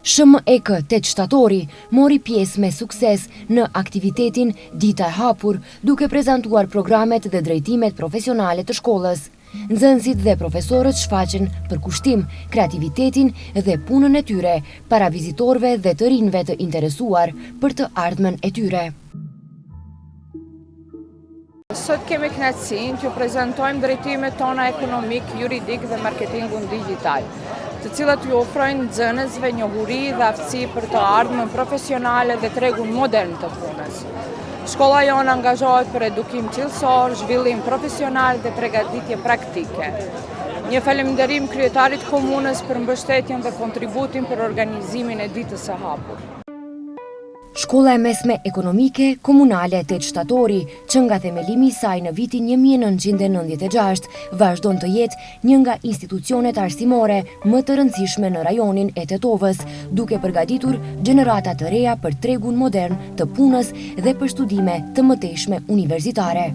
SHMEK 8 shtatori mori pjesë me sukses në aktivitetin Dita e hapur, duke prezantuar programet dhe drejtimet profesionale të shkollës. Nxënësit dhe profesorët shfaqen përkushtim, kreativitetin dhe punën e tyre para vizitorëve dhe të rinjve të interesuar për të ardhmen e tyre. Sot kemi kënaqësinë t'ju prezantojmë drejtimet tona ekonomik, juridik dhe marketingun digital, të cilat ju ofrojnë nxënësve njohuri dhe aftësi për të ardhmen profesionale dhe tregun modern të punës. Shkolla jonë angazhohet për edukim cilësor, zhvillim profesional dhe përgatitje praktike. Një falënderim kryetarit komunës për mbështetjen dhe kontributin për organizimin e ditës së hapur. Shkolla e mesme ekonomike komunale 8 shtatori, që nga themelimi i saj në vitin 1996, vazhdon të jetë një nga institucionet arsimore më të rëndësishme në rajonin e Tetovës, duke përgatitur gjenerata të reja për tregun modern të punës dhe për studime të mëtejshme universitare.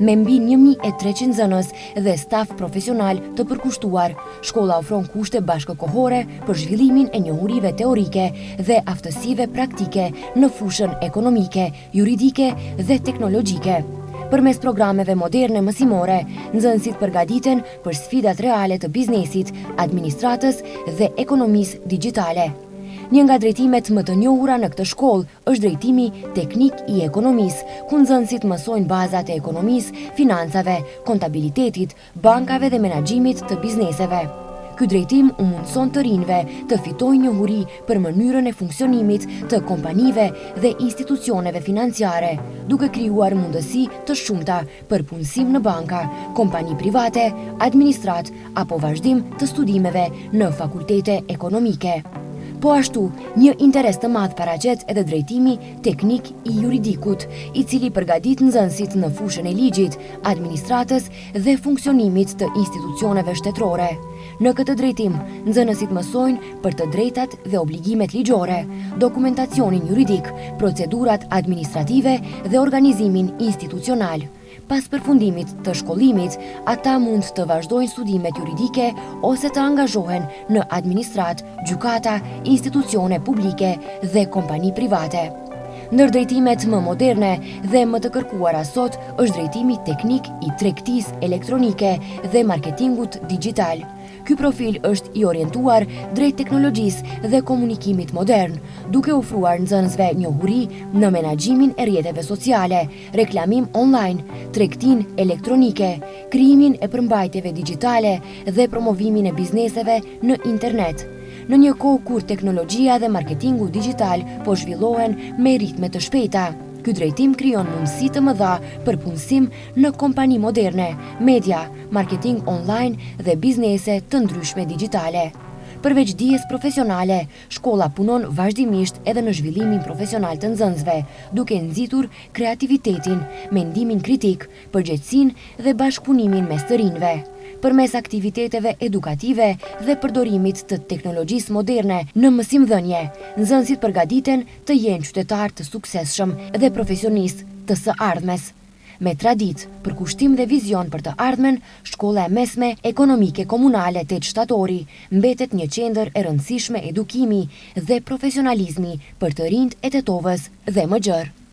Me mbi 1300 nxënës dhe staf profesional të përkushtuar, shkolla ofron kushte bashkëkohore për zhvillimin e njohurive teorike dhe aftësive praktike në fushën ekonomike, juridike dhe teknologjike. Përmes programeve moderne mësimore, nxënësit përgatiten për sfidat reale të biznesit, administratës dhe ekonomisë digjitale. Një nga drejtimet më të njohura në këtë shkollë është drejtimi teknik i ekonomisë, ku nxënësit mësojnë bazat e ekonomisë, financave, kontabilitetit, bankave dhe menaxhimit të bizneseve. Ky drejtim u mundson të rinjve të fitojnë njohuri për mënyrën e funksionimit të kompanive dhe institucioneve financiare, duke krijuar mundësi të shumta për punësim në banka, kompani private, administrat apo vazhdim të studimeve në fakultete ekonomike. Po ashtu, një interes të madh paraqet edhe drejtimi teknik i juridikut, i cili përgatit nxënësit në fushën e ligjit, administratës dhe funksionimit të institucioneve shtetërore. Në këtë drejtim, nxënësit mësojnë për të drejtat dhe obligimet ligjore, dokumentacionin juridik, procedurat administrative dhe organizimin institucional. Pas përfundimit të shkollimit, ata mund të vazhdojnë studimet juridike ose të angazhohen në administrat, gjykata, institucione publike dhe kompani private. Ndër drejtimet më moderne dhe më të kërkuara sot është drejtimi teknik i tregtisë elektronike dhe marketingut digital. Ky profil është i orientuar drejt teknologjisë dhe komunikimit modern, duke ofruar nxënësve njohuri në menaxhimin e rrjeteve sociale, reklamim online, tregtinë elektronike, krijimin e përmbajtjeve digjitale dhe promovimin e bizneseve në internet. Në një kohë kur teknologjia dhe marketingu digital po zhvillohen me ritme të shpejta, ky drejtim krijon mundësi të mëdha për punësim në kompani moderne, media, marketing online dhe biznese të ndryshme digjitale. Përveç dijes profesionale, shkolla punon vazhdimisht edhe në zhvillimin profesional të nxënësve, duke nxitur kreativitetin, mendimin kritik, përgjegjësinë dhe bashkëpunimin mes të rinjve. Përmes aktiviteteve edukative dhe përdorimit të teknologjisë moderne në mësimdhënie, nxënësit përgatiten të jenë qytetarë të suksesshëm dhe profesionistë të së ardhmes. Me traditë, përkushtim dhe vizion për të ardhmen, shkolla e mesme ekonomike komunale 8 shtatori mbetet një qendër e rëndësishme edukimi dhe profesionalizmi për të rinjt e Tetovës dhe më gjerë.